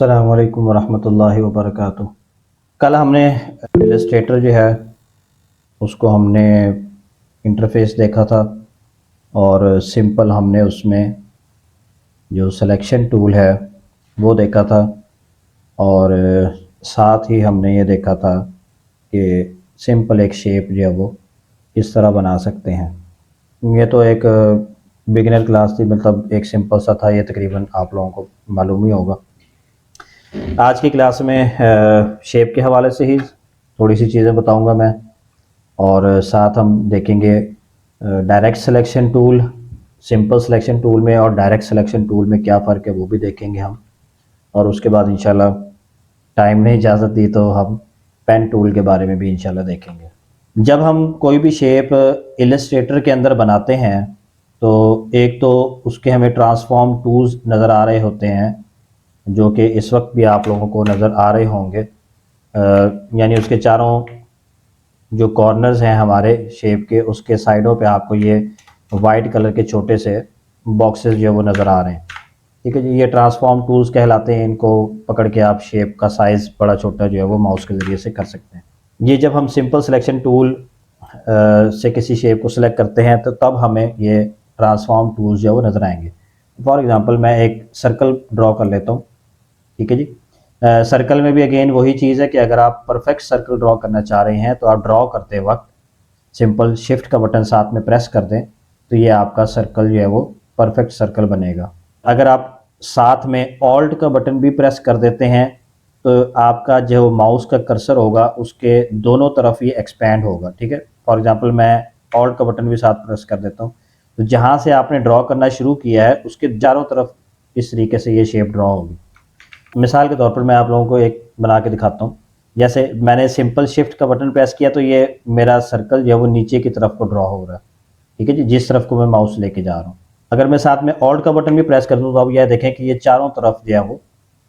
अस्सलाम वालेकुम वरहमतुल्लाहि वबरकातुह। कल हमने इलस्ट्रेटर जो है उसको हमने इंटरफेस देखा था और सिंपल हमने उसमें जो सिलेक्शन टूल है वो देखा था और साथ ही हमने ये देखा था कि सिंपल एक शेप जो है वो किस तरह बना सकते हैं। ये तो एक बिगिनर क्लास थी, मतलब एक सिंपल सा था, ये तकरीबन आप लोगों को मालूम ही होगा। आज की क्लास में शेप के हवाले से ही थोड़ी सी चीज़ें बताऊंगा मैं, और साथ हम देखेंगे direct selection tool, simple selection tool में और डायरेक्ट सिलेक्शन टूल में क्या फ़र्क है वो भी देखेंगे हम। और उसके बाद इंशाल्लाह टाइम ने इजाज़त दी तो हम पेन टूल के बारे में भी इंशाल्लाह देखेंगे। जब हम कोई भी शेप इलस्ट्रेटर के अंदर बनाते हैं तो एक तो उसके हमें ट्रांसफॉर्म टूल्स नज़र आ रहे होते हैं जो कि इस वक्त भी आप लोगों को नज़र आ रहे होंगे। यानी उसके चारों जो कॉर्नर्स हैं हमारे शेप के, उसके साइडों पे आपको ये वाइट कलर के छोटे से बॉक्सेस जो है वो नज़र आ रहे हैं। ठीक है जी, ये ट्रांसफॉर्म टूल्स कहलाते हैं। इनको पकड़ के आप शेप का साइज़ बड़ा छोटा जो है वो माउस के ज़रिए से कर सकते हैं। ये जब हम सिंपल सिलेक्शन टूल से किसी शेप को सिलेक्ट करते हैं तो तब हमें ये ट्रांसफॉर्म टूल्स जो है वो नज़र आएंगे। फॉर एग्ज़ाम्पल मैं एक सर्कल ड्रॉ कर लेता हूँ। ठीक है जी। सर्कल में भी अगेन वही चीज़ है कि अगर आप परफेक्ट सर्कल ड्रॉ करना चाह रहे हैं तो आप ड्रॉ करते वक्त सिंपल शिफ्ट का बटन साथ में प्रेस कर दें तो ये आपका सर्कल जो है वो परफेक्ट सर्कल बनेगा। अगर आप साथ में ऑल्ट का बटन भी प्रेस कर देते हैं तो आपका जो माउस का कर्सर होगा उसके दोनों तरफ ये एक्सपैंड होगा। ठीक है, फॉर एग्जांपल मैं ऑल्ट का बटन भी साथ प्रेस कर देता हूँ तो जहाँ से आपने ड्रॉ करना शुरू किया है उसके चारों तरफ इस तरीके से ये शेप ड्रॉ होगी। मिसाल के तौर पर मैं आप लोगों को एक बना के दिखाता हूँ। जैसे मैंने सिंपल शिफ्ट का बटन प्रेस किया तो ये मेरा सर्कल जो है वो नीचे की तरफ को ड्रॉ हो रहा है। ठीक है जी, जिस तरफ को मैं माउस लेके जा रहा हूँ। अगर मैं साथ में ऑल्ट का बटन भी प्रेस कर दूँ तो अब यह देखें कि ये चारों तरफ जो है वो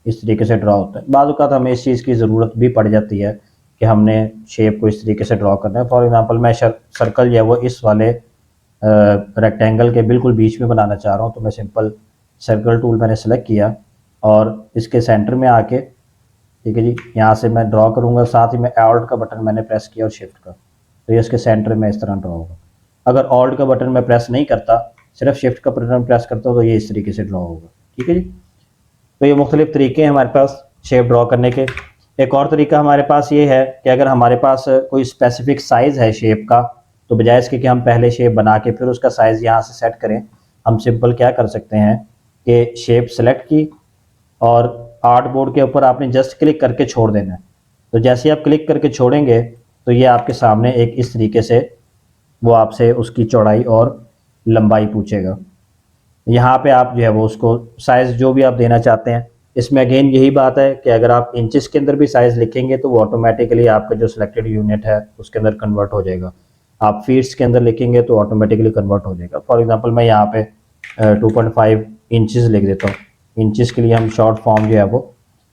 इस तरीके से ड्रॉ होता है। बाज़ औक़ात हमें इस चीज़ की ज़रूरत भी पड़ जाती है कि हमने शेप को इस तरीके से ड्रॉ करना है। फॉर एग्ज़ाम्पल मैं सर्कल जो है वो इस वाले रेक्टेंगल के बिल्कुल बीच में बनाना चाह रहा हूँ तो मैं सिंपल सर्कल टूल मैंने सेलेक्ट किया और इसके सेंटर में आके, ठीक है जी, यहाँ से मैं ड्रॉ करूँगा। साथ ही मैं ऑल्ट का बटन मैंने प्रेस किया और शिफ्ट का, तो ये इसके सेंटर में इस तरह ड्रॉ होगा। अगर ऑल्ट का बटन मैं प्रेस नहीं करता, सिर्फ शिफ्ट का बटन प्रेस करता हूँ तो ये इस तरीके से ड्रॉ होगा। ठीक है जी, तो ये मुख्तलिफ तरीके हैं हमारे पास शेप ड्रॉ करने के। एक और तरीका हमारे पास ये है कि अगर हमारे पास कोई स्पेसिफिक साइज़ है शेप का तो बजाय इसके कि हम पहले शेप बना के फिर उसका साइज़ यहाँ से सेट करें, हम सिंपल क्या कर सकते हैं कि शेप सेलेक्ट की और आर्ट बोर्ड के ऊपर आपने जस्ट क्लिक करके छोड़ देना है। तो जैसे ही आप क्लिक करके छोड़ेंगे तो ये आपके सामने एक इस तरीके से वो आपसे उसकी चौड़ाई और लंबाई पूछेगा। यहाँ पे आप जो है वो उसको साइज़ जो भी आप देना चाहते हैं। इसमें अगेन यही बात है कि अगर आप इंचेस के अंदर भी साइज़ लिखेंगे तो वो ऑटोमेटिकली आपका जो सिलेक्टेड यूनिट है उसके अंदर कन्वर्ट हो जाएगा। आप फीट्स के अंदर लिखेंगे तो ऑटोमेटिकली कन्वर्ट हो जाएगा। फॉर एग्जांपल मैं यहाँ पे 2.5 इंचेस लिख देता हूँ। इंचेस के लिए हम शॉर्ट फॉर्म जो है वो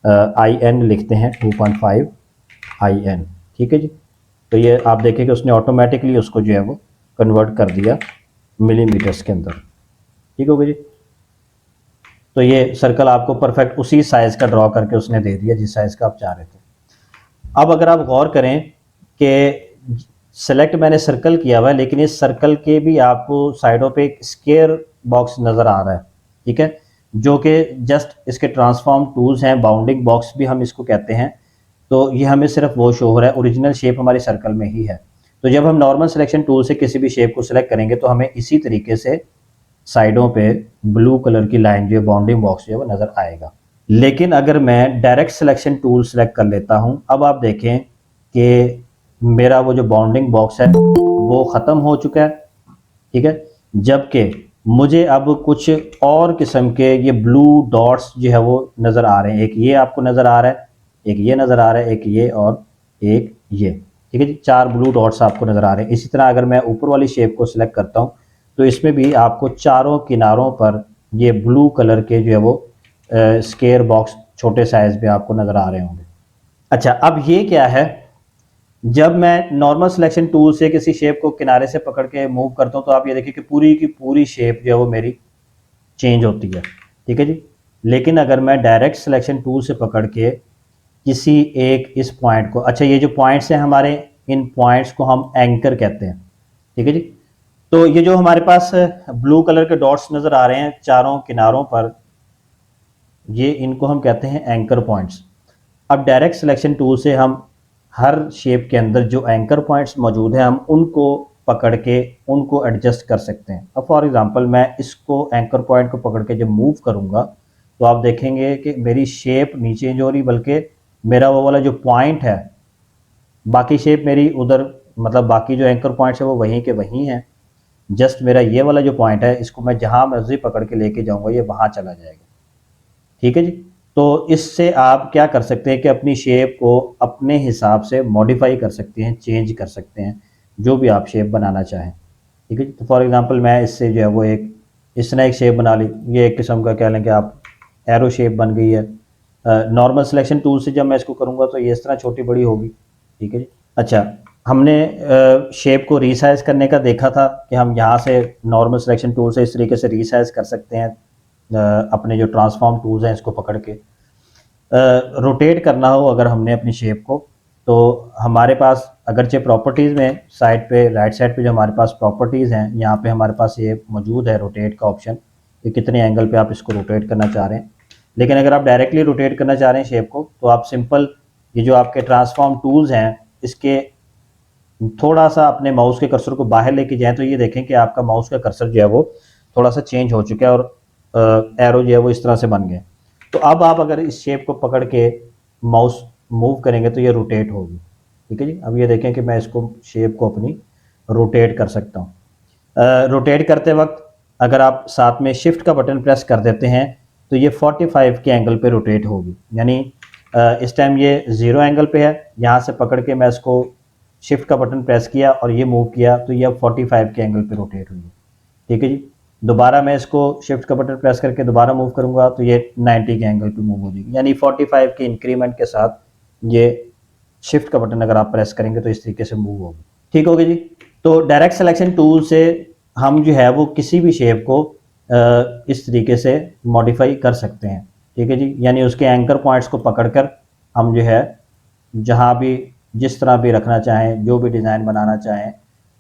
IN लिखते हैं, 2.5 IN। ठीक है जी, तो ये आप देखें कि उसने ऑटोमेटिकली उसको जो है वो कन्वर्ट कर दिया मिलीमीटर्स के अंदर। ठीक हो गया जी, तो ये सर्कल आपको परफेक्ट उसी साइज़ का ड्रॉ करके उसने दे दिया जिस साइज़ का आप चाह रहे थे। अब अगर आप गौर करें कि सेलेक्ट मैंने सर्कल किया हुआ है लेकिन इस सर्कल के भी आपको साइडों पे एक स्क्वायर बॉक्स नज़र आ रहा है। ठीक है, जो कि जस्ट इसके ट्रांसफॉर्म टूल्स हैं, बाउंडिंग बॉक्स भी हम इसको कहते हैं। तो ये हमें सिर्फ वो शो हो रहा है, ओरिजिनल शेप हमारी सर्कल में ही है। तो जब हम नॉर्मल सिलेक्शन टूल से किसी भी शेप को सिलेक्ट करेंगे तो हमें इसी तरीके से साइडों पे ब्लू कलर की लाइन जो है बाउंडिंग बॉक्स जो है वो नज़र आएगा। लेकिन अगर मैं डायरेक्ट सिलेक्शन टूल सेलेक्ट कर लेता हूँ, अब आप देखें कि मेरा वो जो बाउंडिंग बॉक्स है वो ख़त्म हो चुका है। ठीक है, जबकि मुझे अब कुछ और किस्म के ये ब्लू डॉट्स जो है वो नज़र आ रहे हैं। एक ये आपको नज़र आ रहा है, एक ये नज़र आ रहा है, एक ये और एक ये। ठीक है जी, 4 ब्लू डॉट्स आपको नज़र आ रहे हैं। इसी तरह अगर मैं ऊपर वाली शेप को सिलेक्ट करता हूँ तो इसमें भी आपको चारों किनारों पर ये ब्लू कलर के जो है वो स्क्वायर बॉक्स छोटे साइज़ में आपको नज़र आ रहे होंगे। अच्छा, अब ये क्या है, जब मैं नॉर्मल सिलेक्शन टूल से किसी शेप को किनारे से पकड़ के मूव करता हूँ तो आप ये देखिए कि पूरी की पूरी शेप जो है वो मेरी चेंज होती है। ठीक है जी, लेकिन अगर मैं डायरेक्ट सिलेक्शन टूल से पकड़ के किसी एक इस पॉइंट को, अच्छा ये जो पॉइंट्स हैं हमारे, इन पॉइंट्स को हम एंकर कहते हैं, ठीक है जी। तो ये जो हमारे पास ब्लू कलर के डॉट्स नज़र आ रहे हैं चारों किनारों पर, ये इनको हम कहते हैं एंकर पॉइंट्स। अब डायरेक्ट सिलेक्शन टूल से हम हर शेप के अंदर जो एंकर पॉइंट्स मौजूद हैं हम उनको पकड़ के उनको एडजस्ट कर सकते हैं। अब फॉर एग्जांपल मैं इसको एंकर पॉइंट को पकड़ के जब मूव करूंगा तो आप देखेंगे कि मेरी शेप नीचे नहीं हो रही, बल्कि मेरा वो वाला जो पॉइंट है, बाकी शेप मेरी उधर, मतलब बाकी जो एंकर पॉइंट्स है वो वहीं के वहीं हैं, जस्ट मेरा ये वाला जो पॉइंट है इसको मैं जहां मर्जी पकड़ के लेके जाऊंगा ये वहां चला जाएगा, ठीक है जी। तो इससे आप क्या कर सकते हैं कि अपनी शेप को अपने हिसाब से मॉडिफाई कर सकते हैं, चेंज कर सकते हैं, जो भी आप शेप बनाना चाहें, ठीक है जी। तो फॉर एग्जांपल मैं इससे जो है वो एक इस तरह एक शेप बना ली, ये एक किस्म का कह लें कि आप एरो शेप बन गई है। नॉर्मल सिलेक्शन टूल से जब मैं इसको करूँगा तो ये इस तरह छोटी बड़ी होगी, ठीक है जी। अच्छा, हमने शेप को रीसाइज करने का देखा था कि हम यहाँ से नॉर्मल सिलेक्शन टूल से इस तरीके से रीसाइज कर सकते हैं अपने जो ट्रांसफॉर्म टूल्स हैं इसको पकड़ के। रोटेट करना हो अगर हमने अपनी शेप को, तो हमारे पास अगरचे प्रॉपर्टीज़ में साइड पे राइट साइड पे जो हमारे पास प्रॉपर्टीज़ हैं यहाँ पे हमारे पास ये मौजूद है रोटेट का ऑप्शन, कि कितने एंगल पे आप इसको रोटेट करना चाह रहे हैं। लेकिन अगर आप डायरेक्टली रोटेट करना चाह रहे हैं शेप को, तो आप सिंपल ये जो आपके ट्रांसफॉर्म टूल्स हैं इसके थोड़ा सा अपने माउस के कर्सर को बाहर लेके जाएं तो ये देखें कि आपका माउस का कर्सर जो है वो थोड़ा सा चेंज हो चुका है और एरो जो है वो इस तरह से बन गए। तो अब आप अगर इस शेप को पकड़ के माउस मूव करेंगे तो ये रोटेट होगी, ठीक है जी। अब ये देखें कि मैं इसको शेप को अपनी रोटेट कर सकता हूँ। रोटेट करते वक्त अगर आप साथ में शिफ्ट का बटन प्रेस कर देते हैं तो ये 45 के एंगल पे रोटेट होगी, यानी इस टाइम ये 0 एंगल पे है, यहाँ से पकड़ के मैं इसको शिफ्ट का बटन प्रेस किया और ये मूव किया तो ये अब 45 के एंगल पे रोटेट हुई है, ठीक है जी। दोबारा मैं इसको शिफ्ट का बटन प्रेस करके दोबारा मूव करूंगा तो ये 90 के एंगल पे मूव हो जाएगी, यानी 45 के इंक्रीमेंट के साथ ये शिफ्ट का बटन अगर आप प्रेस करेंगे तो इस तरीके से मूव होगी, ठीक होगी जी। तो डायरेक्ट सिलेक्शन टूल से हम जो है वो किसी भी शेप को इस तरीके से मॉडिफाई कर सकते हैं, ठीक है जी। यानी उसके एंकर पॉइंट्स को पकड़कर हम जो है जहाँ भी जिस तरह भी रखना चाहें, जो भी डिज़ाइन बनाना चाहें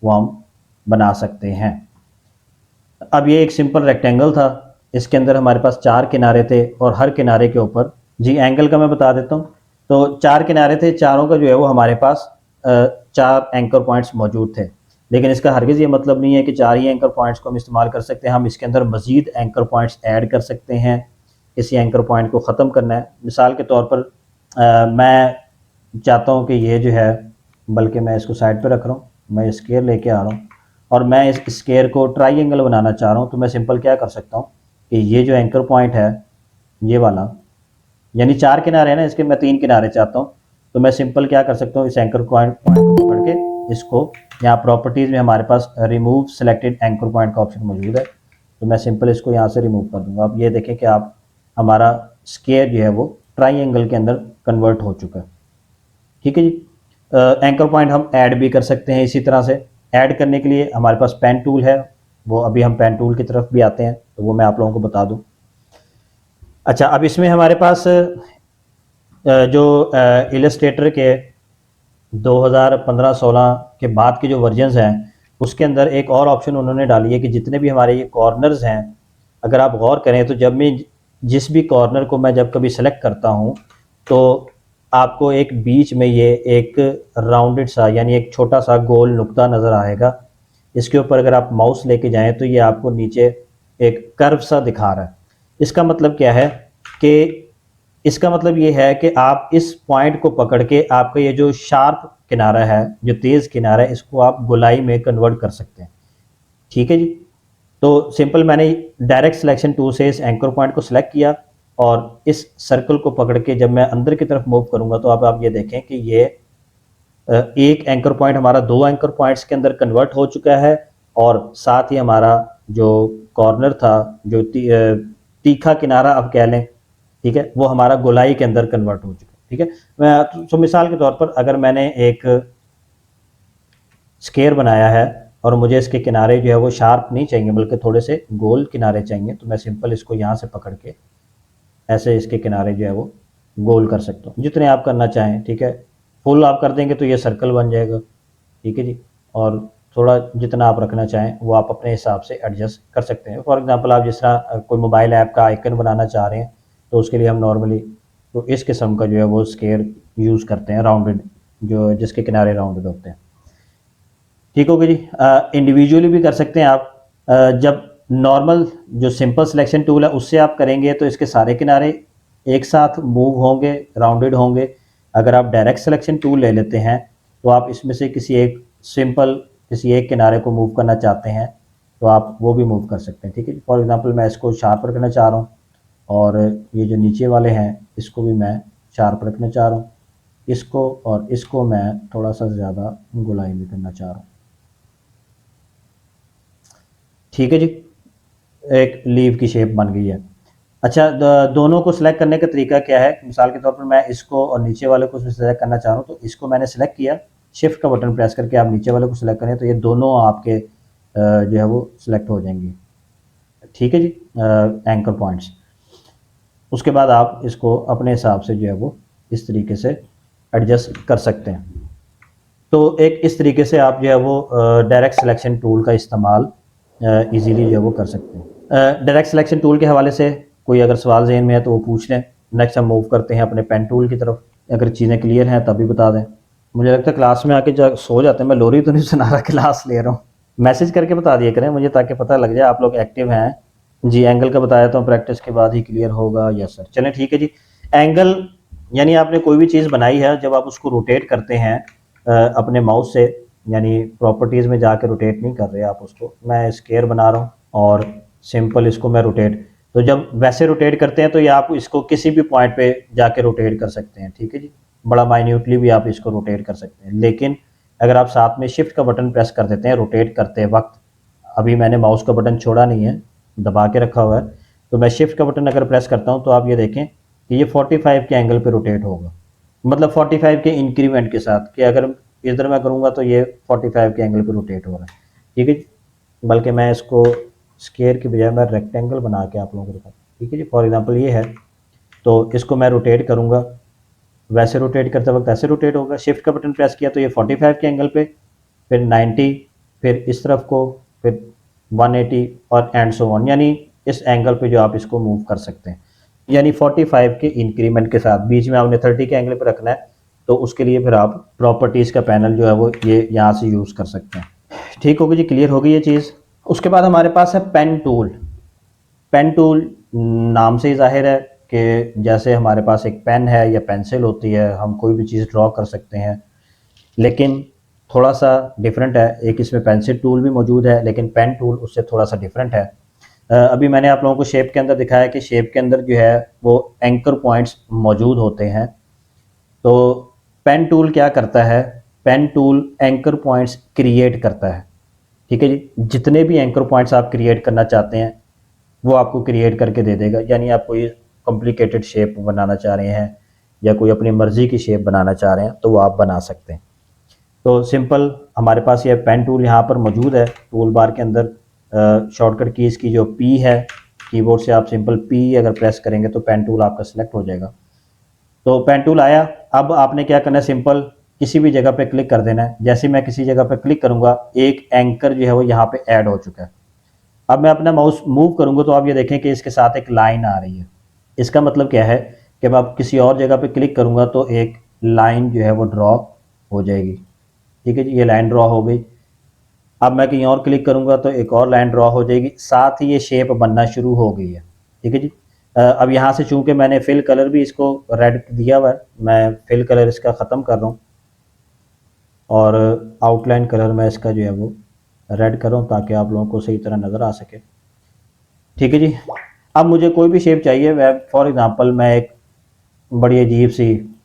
वो हम बना सकते हैं। अब ये एक सिंपल रेक्टेंगल था, इसके अंदर हमारे पास 4 किनारे थे और हर किनारे के ऊपर, जी एंगल का मैं बता देता हूँ, तो 4 किनारे थे, चारों का जो है वो हमारे पास 4 एंकर पॉइंट्स मौजूद थे। लेकिन इसका हरगिज़ ये मतलब नहीं है कि 4 ही एंकर पॉइंट्स को हम इस्तेमाल कर सकते हैं, हम इसके अंदर मज़ीद एंकर पॉइंट्स ऐड कर सकते हैं। किसी एंकर पॉइंट को ख़त्म करना है, मिसाल के तौर पर मैं चाहता हूँ कि ये जो है, बल्कि मैं इसको साइड पे रख रहा हूँ, मैं स्केयर लेके आ रहा हूँ और मैं इस स्केयर को ट्राइंगल बनाना चाह रहा हूँ, तो मैं सिंपल क्या कर सकता हूँ कि ये जो एंकर पॉइंट है ये वाला, यानी 4 किनारे हैं ना इसके, मैं 3 किनारे चाहता हूँ, तो मैं सिंपल क्या कर सकता हूँ इस एंकर पॉइंट को पकड़ के इसको, यहाँ प्रॉपर्टीज़ में हमारे पास रिमूव सेलेक्टेड एंकर पॉइंट का ऑप्शन मौजूद है, तो मैं सिंपल इसको यहाँ से रिमूव कर दूँगा। अब ये देखें कि आप हमारा स्केयर जो है वो ट्राइंगल के अंदर कन्वर्ट हो चुका है, ठीक है जी। एंकर पॉइंट हम ऐड भी कर सकते हैं इसी तरह से। ऐड करने के लिए हमारे पास पेन टूल है, वो अभी हम पेन टूल की तरफ भी आते हैं तो वो मैं आप लोगों को बता दूं। अच्छा, अब इसमें हमारे पास जो इलस्ट्रेटर के 2015-16 के बाद के जो वर्जन्स हैं उसके अंदर एक और ऑप्शन उन्होंने डाली है कि जितने भी हमारे ये कॉर्नर्स हैं, अगर आप गौर करें तो जब मैं जिस भी कॉर्नर को मैं जब कभी सेलेक्ट करता हूँ तो आपको एक बीच में ये एक राउंडेड सा, यानी एक छोटा सा गोल नुक्ता नज़र आएगा। इसके ऊपर अगर आप माउस लेके जाएं तो ये आपको नीचे एक कर्व सा दिखा रहा है। इसका मतलब क्या है कि इसका मतलब ये है कि आप इस पॉइंट को पकड़ के आपका ये जो शार्प किनारा है, जो तेज़ किनारा है, इसको आप गोलाई में कन्वर्ट कर सकते हैं, ठीक है जी। तो सिंपल मैंने डायरेक्ट सिलेक्शन टूल से इस एंकर पॉइंट को सिलेक्ट किया और इस सर्कल को पकड़ के जब मैं अंदर की तरफ मूव करूंगा तो अब आप ये देखें कि ये एक एंकर पॉइंट हमारा 2 एंकर पॉइंट्स के अंदर कन्वर्ट हो चुका है और साथ ही हमारा जो कॉर्नर था, जो तीखा किनारा आप कह लें, ठीक है, वो हमारा गोलाई के अंदर कन्वर्ट हो चुका है, ठीक है। मैं तो मिसाल के तौर पर अगर मैंने एक स्केयर बनाया है और मुझे इसके किनारे जो है वो शार्प नहीं चाहिए बल्कि थोड़े से गोल किनारे चाहिए, तो मैं सिंपल इसको यहाँ से पकड़ के ऐसे इसके किनारे जो है वो गोल कर सकता हूँ, जितने आप करना चाहें। ठीक है, फुल आप कर देंगे तो ये सर्कल बन जाएगा। ठीक है जी, और थोड़ा जितना आप रखना चाहें वो आप अपने हिसाब से एडजस्ट कर सकते हैं। फॉर एग्जांपल आप जिस तरह कोई मोबाइल ऐप का आइकन बनाना चाह रहे हैं तो उसके लिए हम नॉर्मली तो इस किस्म का जो है वो स्केयर यूज़ करते हैं, राउंडेड, जो जिसके किनारे राउंडेड होते हैं। ठीक होगा जी। इंडिविजुअली भी कर सकते हैं आप। जब नॉर्मल जो सिंपल सिलेक्शन टूल है उससे आप करेंगे तो इसके सारे किनारे एक साथ मूव होंगे, राउंडेड होंगे। अगर आप डायरेक्ट सिलेक्शन टूल ले लेते हैं तो आप इसमें से किसी एक किनारे को मूव करना चाहते हैं तो आप वो भी मूव कर सकते हैं। ठीक है, फॉर एग्जांपल मैं इसको शार्प रखना चाह रहा हूँ और ये जो नीचे वाले हैं इसको भी मैं शार्प रखना चाह रहा हूँ, इसको और इसको मैं थोड़ा सा ज़्यादा गुलाई भी करना चाह रहा हूँ। ठीक है जी, एक लीव की शेप बन गई है। अच्छा, दोनों को सिलेक्ट करने का तरीका क्या है? मिसाल के तौर पर मैं इसको और नीचे वाले को सिलेक्ट करना चाह रहा हूँ तो इसको मैंने सेलेक्ट किया, शिफ्ट का बटन प्रेस करके आप नीचे वाले को सिलेक्ट करें तो ये दोनों आपके जो है वो सिलेक्ट हो जाएंगी। ठीक है जी, एंकर पॉइंट्स। उसके बाद आप इसको अपने हिसाब से जो है वो इस तरीके से एडजस्ट कर सकते हैं। तो एक इस तरीके से आप जो है वो डायरेक्ट सिलेक्शन टूल का इस्तेमाल इजीली जो है वो कर सकते हैं। डायरेक्ट सिलेक्शन टूल के हवाले से कोई अगर सवाल ज़हन में है तो वो पूछ लें। नेक्स्ट हम मूव करते हैं अपने पेन टूल की तरफ। अगर चीज़ें क्लियर हैं तभी बता दें। मुझे लगता है क्लास में आके सो जाते हैं, मैं लोरी तो नहीं सुना रहा, क्लास ले रहा हूँ। मैसेज करके बता दिया करें मुझे ताकि पता लग जाए आप लोग एक्टिव हैं। जी, एंगल का बताया तो प्रैक्टिस के बाद ही क्लियर होगा। यस सर, चलें ठीक है जी। एंगल यानी आपने कोई भी चीज़ बनाई है, जब आप उसको रोटेट करते हैं अपने माउस से, यानी प्रॉपर्टीज़ में जाके रोटेट नहीं कर रहे आप उसको, मैं स्केयर बना रहा हूँ और सिंपल इसको मैं रोटेट, तो जब वैसे रोटेट करते हैं तो ये आप इसको किसी भी पॉइंट पे जाके रोटेट कर सकते हैं। ठीक है जी, बड़ा माइन्यूटली भी आप इसको रोटेट कर सकते हैं। लेकिन अगर आप साथ में शिफ्ट का बटन प्रेस कर देते हैं रोटेट करते वक्त, अभी मैंने माउस का बटन छोड़ा नहीं है, दबा के रखा हुआ है, तो मैं शिफ्ट का बटन अगर प्रेस करता हूँ तो आप ये देखें कि ये 45 के एंगल पे रोटेट होगा, मतलब 45 के इंक्रीमेंट के साथ, कि अगर इधर मैं करूँगा तो ये 45 के एंगल पे रोटेट हो रहा है। ठीक है जी, बल्कि मैं इसको स्क्वायर की बजाय मैं रेक्टेंगल बना के आप लोगों को दिखाऊँ। ठीक है जी, फॉर एग्जांपल ये है तो इसको मैं रोटेट करूँगा, वैसे रोटेट करते वक्त ऐसे रोटेट होगा। शिफ्ट का बटन प्रेस किया तो ये 45 के एंगल पे, फिर 90, फिर इस तरफ को, फिर 180 और एंड सो ऑन, यानी इस एंगल पे जो आप इसको मूव कर सकते हैं, यानी 45 के इंक्रीमेंट के साथ। बीच में आपने 30 के एंगल पे रखना है तो उसके लिए फिर आप प्रॉपर्टीज़ का पैनल जो है वो ये यहाँ से यूज़ कर सकते हैं। ठीक होगी जी, क्लियर होगी ये चीज़। उसके बाद हमारे पास है पेन टूल। पेन टूल नाम से ही जाहिर है कि जैसे हमारे पास एक पेन है या पेंसिल होती है, हम कोई भी चीज़ ड्रॉ कर सकते हैं, लेकिन थोड़ा सा डिफरेंट है। एक इसमें पेंसिल टूल भी मौजूद है लेकिन पेन टूल उससे थोड़ा सा डिफरेंट है। अभी मैंने आप लोगों को शेप के अंदर दिखाया कि शेप के अंदर जो है वो एंकर पॉइंट्स मौजूद होते हैं। तो पेन टूल क्या करता है? Pen tool anchor points create करता है। ठीक है जी, जितने भी एंकर पॉइंट्स आप क्रिएट करना चाहते हैं वो आपको क्रिएट करके दे देगा। यानी आप कोई कॉम्प्लिकेटेड शेप बनाना चाह रहे हैं या कोई अपनी मर्ज़ी की शेप बनाना चाह रहे हैं तो वो आप बना सकते हैं। तो सिंपल हमारे पास ये पेन टूल यहाँ पर मौजूद है। टूल बार के अंदर शॉर्टकट कीज़ की जो पी है, कीबोर्ड से आप सिंपल पी अगर प्रेस करेंगे तो पेन टूल आपका सिलेक्ट हो जाएगा। तो पेन टूल आया, अब आपने क्या करना है, सिंपल किसी भी जगह पे क्लिक कर देना है। जैसे मैं किसी जगह पे क्लिक करूँगा एक एंकर जो है वो यहाँ पे ऐड हो चुका है। अब मैं अपना माउस मूव करूँगा तो आप ये देखें कि इसके साथ एक लाइन आ रही है। इसका मतलब क्या है कि मैं अब किसी और जगह पे क्लिक करूँगा तो एक लाइन जो है वो ड्रॉ हो जाएगी। ठीक है जी, ये लाइन ड्रॉ हो गई। अब मैं कहीं और क्लिक करूँगा तो एक और लाइन ड्रॉ हो जाएगी, साथ ही ये शेप बनना शुरू हो गई है। ठीक है जी, अब यहाँ से चूँकि मैंने फिल कलर भी इसको रेड दिया हुआ है, मैं फिल कलर इसका ख़त्म कर रहा हूँ और आउटलाइन कलर मैं इसका जो है वो रेड कर रहा हूँ ताकि आप लोगों को सही तरह नज़र आ सके। ठीक है जी, अब मुझे कोई भी शेप चाहिए, मैं फॉर एग्ज़ाम्पल मैं एक बड़ी अजीब सी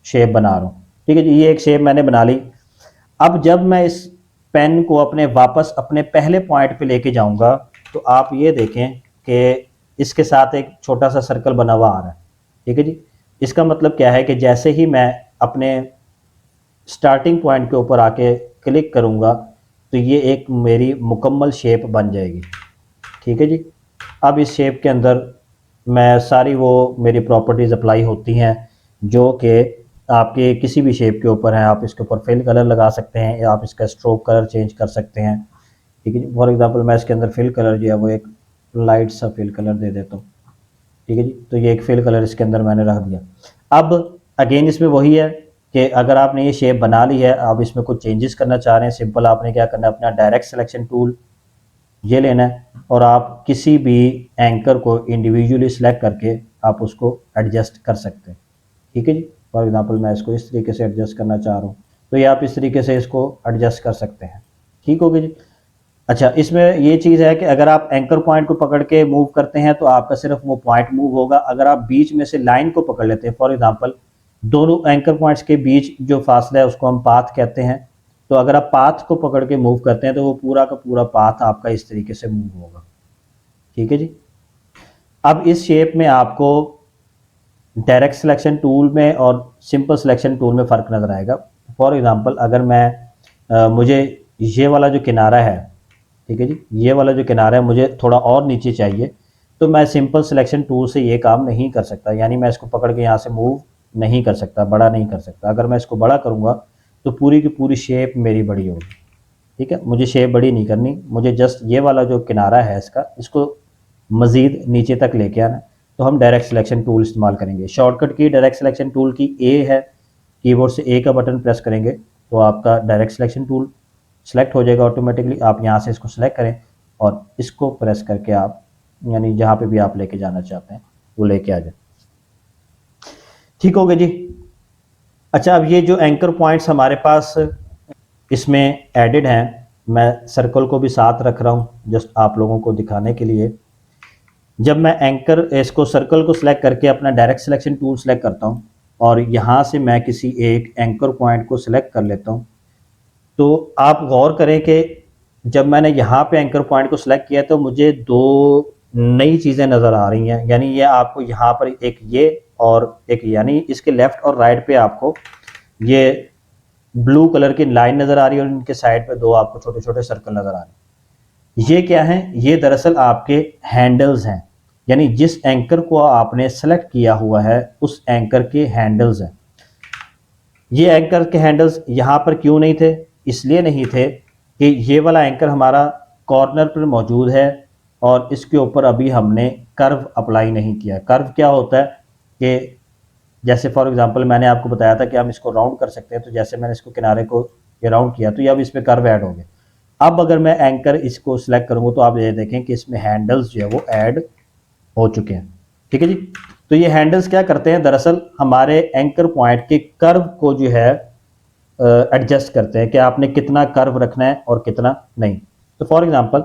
शेप बना रहा हूँ। ठीक है जी, ये एक शेप मैंने बना ली। अब जब मैं इस पेन को वापस अपने पहले पॉइंट पे लेके जाऊंगा तो आप ये देखें कि इसके साथ एक छोटा सा सर्कल बना हुआ आ रहा है। ठीक है जी, इसका मतलब क्या है कि जैसे ही मैं अपने स्टार्टिंग पॉइंट के ऊपर आके क्लिक करूंगा तो ये एक मेरी मुकम्मल शेप बन जाएगी। ठीक है जी, अब इस शेप के अंदर मैं सारी वो मेरी प्रॉपर्टीज़ अप्लाई होती हैं जो कि आपके किसी भी शेप के ऊपर है। आप इसके ऊपर फिल कलर लगा सकते हैं या आप इसका स्ट्रोक कलर चेंज कर सकते हैं। ठीक है जी, फॉर एग्जांपल मैं इसके अंदर फिल कलर जो है वो एक लाइट सा फिल कलर दे देता हूँ। ठीक है जी, तो ये एक फिल कलर इसके अंदर मैंने रख दिया। अब अगेन इसमें वही है कि अगर आपने ये शेप बना ली है, आप इसमें कुछ चेंजेस करना चाह रहे हैं, सिंपल आपने क्या करना है, अपना डायरेक्ट सिलेक्शन टूल ये लेना है और आप किसी भी एंकर को इंडिविजुअली सिलेक्ट करके आप उसको एडजस्ट कर सकते हैं। ठीक है जी, फॉर एग्जांपल मैं इसको इस तरीके से एडजस्ट करना चाह रहा हूँ, तो ये आप इस तरीके से इसको एडजस्ट कर सकते हैं। ठीक हो गया जी। अच्छा, इसमें ये चीज़ है कि अगर आप एंकर पॉइंट को पकड़ के मूव करते हैं तो आपका सिर्फ वो पॉइंट मूव होगा। अगर आप बीच में से लाइन को पकड़ लेते हैं, फॉर एग्जांपल दोनों एंकर पॉइंट्स के बीच जो फासला है उसको हम पाथ कहते हैं। तो अगर आप पाथ को पकड़ के मूव करते हैं तो वो पूरा का पूरा पाथ आपका इस तरीके से मूव होगा। ठीक है जी। अब इस शेप में आपको डायरेक्ट सिलेक्शन टूल में और सिंपल सिलेक्शन टूल में फ़र्क नज़र आएगा। फॉर एग्जांपल अगर मैं मुझे ये वाला जो किनारा है, ठीक है जी, ये वाला जो किनारा है मुझे थोड़ा और नीचे चाहिए, तो मैं सिंपल सिलेक्शन टूल से ये काम नहीं कर सकता। यानी मैं इसको पकड़ के यहाँ से मूव नहीं कर सकता, बड़ा नहीं कर सकता। अगर मैं इसको बड़ा करूँगा तो पूरी की पूरी शेप मेरी बड़ी होगी। ठीक है, मुझे शेप बड़ी नहीं करनी, मुझे जस्ट ये वाला जो किनारा है इसका, इसको मज़ीद नीचे तक लेके आना। तो हम डायरेक्ट सिलेक्शन टूल इस्तेमाल करेंगे। शॉर्टकट की डायरेक्ट सिलेक्शन टूल की ए है, कीबोर्ड से ए का बटन प्रेस करेंगे तो आपका डायरेक्ट सिलेक्शन टूल सेलेक्ट हो जाएगा ऑटोमेटिकली। आप यहाँ से इसको सेलेक्ट करें और इसको प्रेस करके आप यानी जहाँ पे भी आप लेके जाना चाहते हैं वो लेके आ जाए। ठीक हो गया जी। अच्छा, अब ये जो एंकर पॉइंट्स हमारे पास इसमें एडेड हैं, मैं सर्कल को भी साथ रख रहा हूँ जस्ट आप लोगों को दिखाने के लिए। जब मैं एंकर इसको सर्कल को सिलेक्ट करके अपना डायरेक्ट सिलेक्शन टूल सेलेक्ट करता हूँ और यहाँ से मैं किसी एक एंकर पॉइंट को सिलेक्ट कर लेता हूँ, तो आप गौर करें कि जब मैंने यहाँ पे एंकर पॉइंट को सिलेक्ट किया तो मुझे दो नई चीज़ें नज़र आ रही हैं। यानी ये आपको यहाँ पर एक ये और एक, यानी इसके लेफ़्ट और राइट पे आपको ये ब्लू कलर की लाइन नज़र आ रही है और इनके साइड पे दो आपको छोटे छोटे सर्कल नज़र आ रहे हैं। ये क्या है? ये दरअसल आपके हैंडल्स हैं, यानी जिस एंकर को आपने सेलेक्ट किया हुआ है उस एंकर के हैंडल्स हैं। ये एंकर के हैंडल्स यहाँ पर क्यों नहीं थे? इसलिए नहीं थे कि ये वाला एंकर हमारा कॉर्नर पर मौजूद है और इसके ऊपर अभी हमने कर्व अप्लाई नहीं किया। कर्व क्या होता है कि जैसे फॉर एग्जांपल मैंने आपको बताया था कि हम इसको राउंड कर सकते हैं, तो जैसे मैंने इसको किनारे को ये राउंड किया तो ये अब इसमें कर्व ऐड हो गए। अब अगर मैं एंकर इसको सिलेक्ट करूँगा तो आप ये देखें कि इसमें हैंडल्स जो है वो ऐड हो चुके हैं। ठीक है जी। तो ये हैंडल्स क्या करते हैं? दरअसल हमारे एंकर पॉइंट के कर्व को जो है एडजस्ट करते हैं कि आपने कितना कर्व रखना है और कितना नहीं। तो फॉर एग्जांपल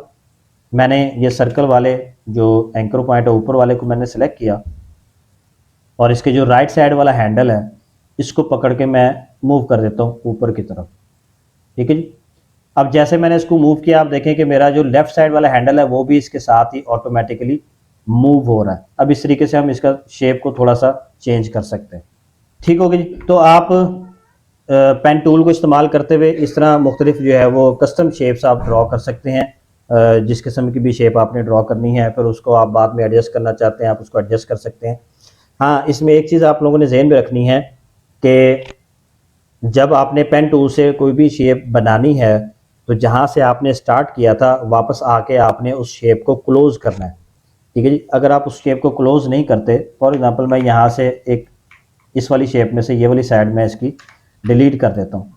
मैंने ये सर्कल वाले जो एंकर पॉइंट है ऊपर वाले को मैंने सेलेक्ट किया और इसके जो राइट साइड वाला हैंडल है इसको पकड़ के मैं मूव कर देता हूँ ऊपर की तरफ। ठीक है जी। अब जैसे मैंने इसको मूव किया, आप देखें कि मेरा जो लेफ्ट साइड वाला हैंडल है वो भी इसके साथ ही ऑटोमेटिकली मूव हो रहा है। अब इस तरीके से हम इसका शेप को थोड़ा सा चेंज कर सकते हैं। ठीक हो गया जी। तो आप पेन टूल को इस्तेमाल करते हुए इस तरह मुख्तलिफ जो है वो कस्टम शेप्स आप ड्रॉ कर सकते हैं। जिस किस्म की भी शेप आपने ड्रॉ करनी है, फिर उसको आप बाद में एडजस्ट करना चाहते हैं आप उसको एडजस्ट कर सकते हैं। हाँ, इसमें एक चीज़ आप लोगों ने ज़हन में रखनी है कि जब आपने पेन टूल से कोई भी शेप बनानी है तो जहाँ से आपने स्टार्ट किया था वापस आके आपने उस शेप को क्लोज़ करना है। ठीक है जी। अगर आप उस शेप को क्लोज़ नहीं करते, फॉर एग्जांपल मैं यहाँ से एक इस वाली शेप में से ये वाली साइड में इसकी डिलीट कर देता हूँ।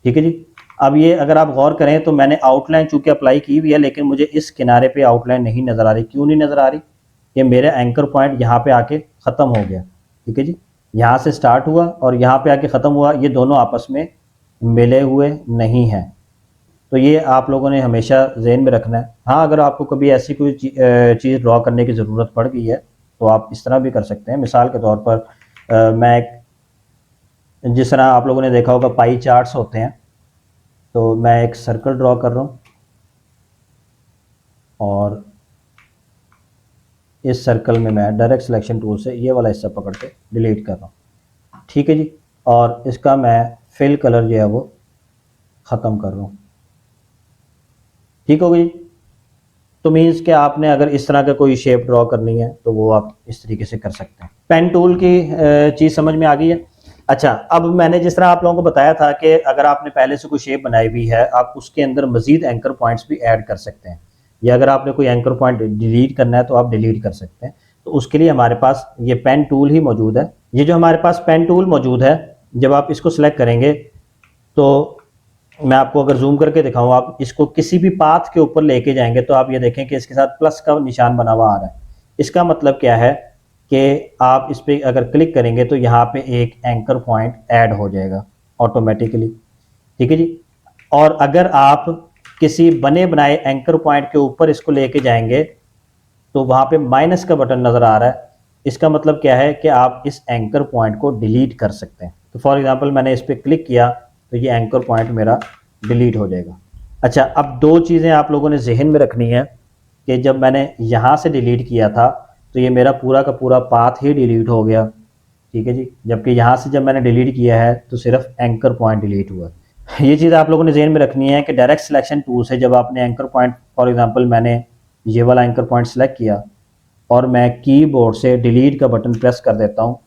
ठीक है जी। अब ये अगर आप गौर करें तो मैंने आउटलाइन चूँकि अप्लाई की हुई है लेकिन मुझे इस किनारे पे आउटलाइन नहीं नज़र आ रही। क्यों नहीं नज़र आ रही? कि मेरा एंकर पॉइंट यहाँ पे आके ख़त्म हो गया। ठीक है जी। यहाँ से स्टार्ट हुआ और यहाँ पे आके ख़त्म हुआ, ये दोनों आपस में मिले हुए नहीं हैं। तो ये आप लोगों ने हमेशा ज़हन में रखना है। हाँ, अगर आपको कभी ऐसी कोई चीज़ ड्रॉ करने की ज़रूरत पड़ गई है तो आप इस तरह भी कर सकते हैं। मिसाल के तौर पर मैं एक, जिस तरह आप लोगों ने देखा होगा पाई चार्ट्स होते हैं, तो मैं एक सर्कल ड्रॉ कर रहा हूँ और इस सर्कल में मैं डायरेक्ट सिलेक्शन टूल से ये वाला हिस्सा पकड़ के डिलीट कर रहा हूँ। ठीक है जी। और इसका मैं फिल कलर जो है वो ख़त्म कर रहा हूँ। ठीक हो गई। तो मीन्स कि आपने अगर इस तरह का कोई शेप ड्रॉ करनी है तो वो आप इस तरीके से कर सकते हैं। पेन टूल की चीज़ समझ में आ गई है। अच्छा, अब मैंने जिस तरह आप लोगों को बताया था कि अगर आपने पहले से कोई शेप बनाई हुई है, आप उसके अंदर मजीद एंकर पॉइंट्स भी ऐड कर सकते हैं, या अगर आपने कोई एंकर पॉइंट डिलीट करना है तो आप डिलीट कर सकते हैं। तो उसके लिए हमारे पास ये पेन टूल ही मौजूद है। ये जो हमारे पास पेन टूल मौजूद है, जब आप इसको सिलेक्ट करेंगे तो मैं आपको अगर जूम करके दिखाऊं, आप इसको किसी भी पाथ के ऊपर लेके जाएंगे तो आप ये देखें कि इसके साथ प्लस का निशान बना हुआ आ रहा है। इसका मतलब क्या है कि आप इस पर अगर क्लिक करेंगे तो यहाँ पे एक एंकर पॉइंट ऐड हो जाएगा ऑटोमेटिकली, ठीक है जी। और अगर आप किसी बने बनाए एंकर पॉइंट के ऊपर इसको लेके जाएंगे तो वहाँ पे माइनस का बटन नज़र आ रहा है। इसका मतलब क्या है कि आप इस एंकर पॉइंट को डिलीट कर सकते हैं। तो फॉर एग्जांपल मैंने इस पर क्लिक किया तो ये एंकर पॉइंट मेरा डिलीट हो जाएगा। अच्छा, अब दो चीज़ें आप लोगों ने जहन में रखनी है कि जब मैंने यहाँ से डिलीट किया था तो ये मेरा पूरा का पूरा पाथ ही डिलीट हो गया, ठीक है जी। जबकि यहाँ से जब मैंने डिलीट किया है तो सिर्फ एंकर पॉइंट डिलीट हुआ। ये चीज़ आप लोगों ने जहन में रखनी है कि डायरेक्ट सिलेक्शन टूल से जब आपने एंकर पॉइंट, फॉर एग्जांपल मैंने ये वाला एंकर पॉइंट सेलेक्ट किया और मैं कीबोर्ड से डिलीट का बटन प्रेस कर देता हूँ,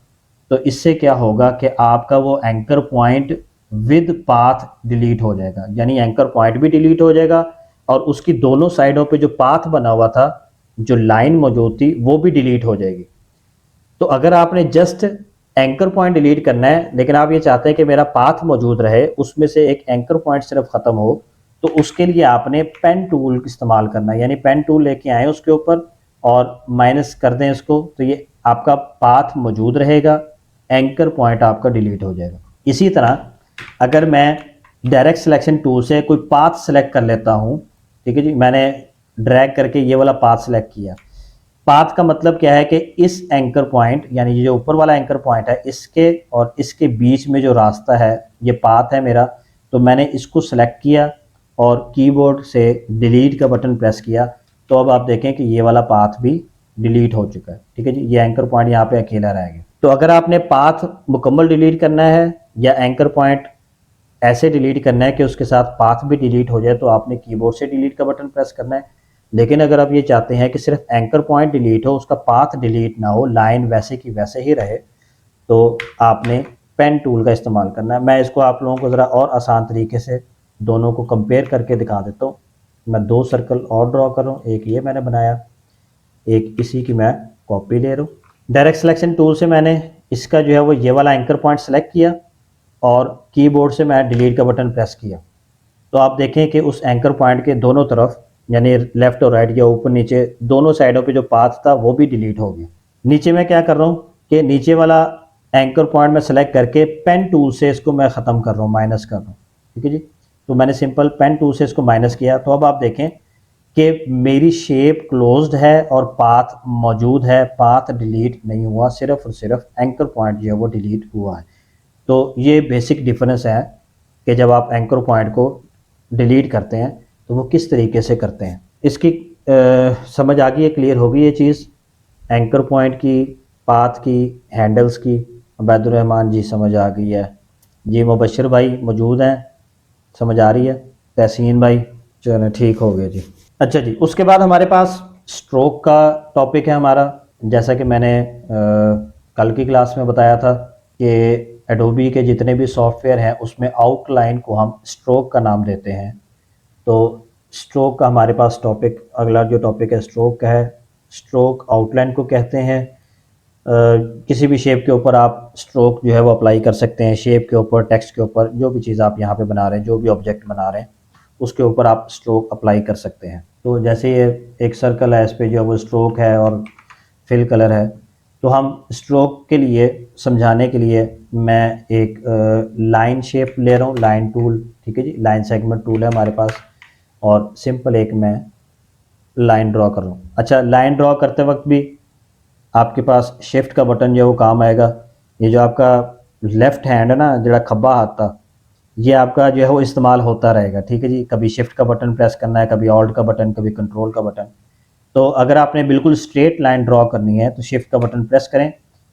तो इससे क्या होगा कि आपका वो anchor point with path delete हो जाएगा। यानी एंकर पॉइंट भी डिलीट हो जाएगा और उसकी दोनों साइडों पे जो पाथ बना हुआ था, जो लाइन मौजूद थी, वो भी डिलीट हो जाएगी। तो अगर आपने जस्ट एंकर पॉइंट डिलीट करना है लेकिन आप ये चाहते हैं कि मेरा पाथ मौजूद रहे, उसमें से एक एंकर पॉइंट सिर्फ ख़त्म हो, तो उसके लिए आपने पेन टूल इस्तेमाल करना है। यानी पेन टूल लेके आए उसके ऊपर और माइनस कर दें इसको, तो ये आपका पाथ मौजूद रहेगा, एंकर पॉइंट आपका डिलीट हो जाएगा। इसी तरह अगर मैं डायरेक्ट सिलेक्शन टूल से कोई पाथ सेलेक्ट कर लेता हूँ, ठीक है जी, मैंने ड्रैग करके ये वाला पाथ सेलेक्ट किया। पाथ का मतलब क्या है कि इस एंकर पॉइंट, यानी ये जो ऊपर वाला एंकर पॉइंट है, इसके और इसके बीच में जो रास्ता है, ये पाथ है मेरा। तो मैंने इसको सेलेक्ट किया और कीबोर्ड से डिलीट का बटन प्रेस किया, तो अब आप देखें कि ये वाला पाथ भी डिलीट हो चुका है, ठीक है जी। ये एंकर पॉइंट यहाँ पे अकेला रह गया। तो अगर आपने पाथ मुकम्मल डिलीट करना है या एंकर पॉइंट ऐसे डिलीट करना है कि उसके साथ पाथ भी डिलीट हो जाए, तो आपने कीबोर्ड से डिलीट का बटन प्रेस करना है। लेकिन अगर आप ये चाहते हैं कि सिर्फ एंकर पॉइंट डिलीट हो, उसका पाथ डिलीट ना हो, लाइन वैसे की वैसे ही रहे, तो आपने पेन टूल का इस्तेमाल करना है। मैं इसको आप लोगों को ज़रा और आसान तरीके से दोनों को कंपेयर करके दिखा देता हूँ। मैं दो सर्कल और ड्रॉ कर रहा हूँ, एक ये मैंने बनाया, एक इसी की मैं कॉपी ले रहा हूँ। डायरेक्ट सिलेक्शन टूल से मैंने इसका जो है वो ये वाला एंकर पॉइंट सेलेक्ट किया और कीबोर्ड से मैं डिलीट का बटन प्रेस किया। तो आप देखें कि उस एंकर पॉइंट के दोनों तरफ, यानी लेफ्ट और राइट या ऊपर नीचे दोनों साइडों पे जो पाथ था वो भी डिलीट हो गया। नीचे मैं क्या कर रहा हूँ कि नीचे वाला एंकर पॉइंट में सेलेक्ट करके पेन टूल से इसको मैं ख़त्म कर रहा हूँ, माइनस कर रहा हूँ, ठीक है जी। तो मैंने सिंपल पेन टूल से इसको माइनस किया। तो अब आप देखें कि मेरी शेप क्लोज्ड है और पाथ मौजूद है, पाथ डिलीट नहीं हुआ, सिर्फ और सिर्फ एंकर पॉइंट जो है वो डिलीट हुआ है। तो ये बेसिक डिफरेंस है कि जब आप एंकर पॉइंट को डिलीट करते हैं तो वो किस तरीके से करते हैं। इसकी समझ आ गई है, क्लियर हो गई ये चीज़, एंकर पॉइंट की, पाथ की, हैंडल्स की। अबैदुर्रहमान जी समझ आ गई है जी। मुबशर भाई मौजूद हैं, समझ आ रही है। तहसीन भाई, चलो ठीक हो गया जी। अच्छा जी, उसके बाद हमारे पास स्ट्रोक का टॉपिक है हमारा। जैसा कि मैंने कल की क्लास में बताया था कि एडोबी के जितने भी सॉफ्टवेयर हैं उसमें आउटलाइन को हम स्ट्रोक का नाम देते हैं। तो स्ट्रोक का हमारे पास टॉपिक, अगला जो टॉपिक है स्ट्रोक का है। स्ट्रोक आउटलाइन को कहते हैं। किसी भी शेप के ऊपर आप स्ट्रोक जो है वो अप्लाई कर सकते हैं। शेप के ऊपर, टेक्स्ट के ऊपर, जो भी चीज़ आप यहाँ पे बना रहे हैं, जो भी ऑब्जेक्ट बना रहे हैं, उसके ऊपर आप स्ट्रोक अप्लाई कर सकते हैं। तो जैसे ये एक सर्कल है, इस पर जो है वो स्ट्रोक है और फिल कलर है। तो हम स्ट्रोक के लिए समझाने के लिए मैं एक लाइन शेप ले रहा हूँ, लाइन टूल, ठीक है जी। लाइन सेगमेंट टूल है हमारे पास और सिंपल एक मैं लाइन ड्रॉ कर रहा हूँ। अच्छा, लाइन ड्रॉ करते वक्त भी आपके पास शिफ्ट का बटन जो है वो काम आएगा। ये जो आपका लेफ्ट हैंड है ना, जरा खब्बा हाथ था, ये आपका जो है वो इस्तेमाल होता रहेगा, ठीक है जी। कभी शिफ्ट का बटन प्रेस करना है, कभी ऑल्ट का बटन, कभी कंट्रोल का बटन। तो अगर आपने बिल्कुल स्ट्रेट लाइन ड्रॉ करनी है तो शिफ्ट का बटन प्रेस करें,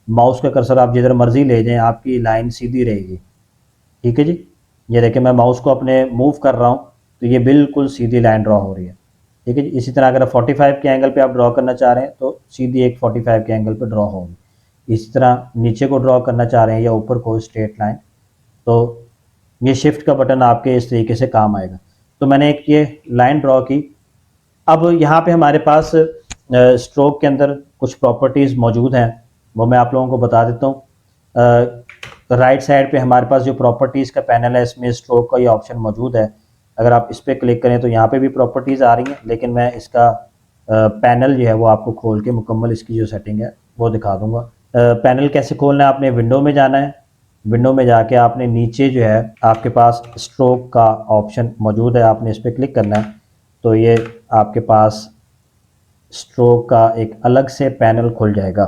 माउस का कर्सर आप जिधर मर्जी ले जाएं, आपकी लाइन सीधी रहेगी, ठीक है जी। ये देखें, मैं माउस को अपने मूव कर रहा हूँ तो ये बिल्कुल सीधी लाइन ड्रॉ हो रही है। ठीक है जी। इसी तरह अगर आप 45 के एंगल पे आप ड्रॉ करना चाह रहे हैं तो सीधी एक 45 के एंगल पे ड्रॉ होगी। इसी तरह नीचे को ड्रॉ करना चाह रहे हैं या ऊपर को स्ट्रेट लाइन, तो ये शिफ्ट का बटन आपके इस तरीके से काम आएगा। तो मैंने एक ये लाइन ड्रॉ की। अब यहाँ पे हमारे पास स्ट्रोक के अंदर कुछ प्रॉपर्टीज़ मौजूद हैं, वो मैं आप लोगों को बता देता हूँ। राइट साइड पे हमारे पास जो प्रॉपर्टीज़ का पैनल है इसमें स्ट्रोक का ये ऑप्शन मौजूद है। अगर आप इस पर क्लिक करें तो यहाँ पे भी प्रॉपर्टीज़ आ रही हैं, लेकिन मैं इसका पैनल जो है वो आपको खोल के मुकम्मल इसकी जो सेटिंग है वो दिखा दूँगा। पैनल कैसे खोलना है, आपने विंडो में जाना है। विंडो में जाके आपने नीचे जो है आपके पास स्ट्रोक का ऑप्शन मौजूद है, आपने इस पर क्लिक करना है तो ये आपके पास स्ट्रोक का एक अलग से पैनल खुल जाएगा।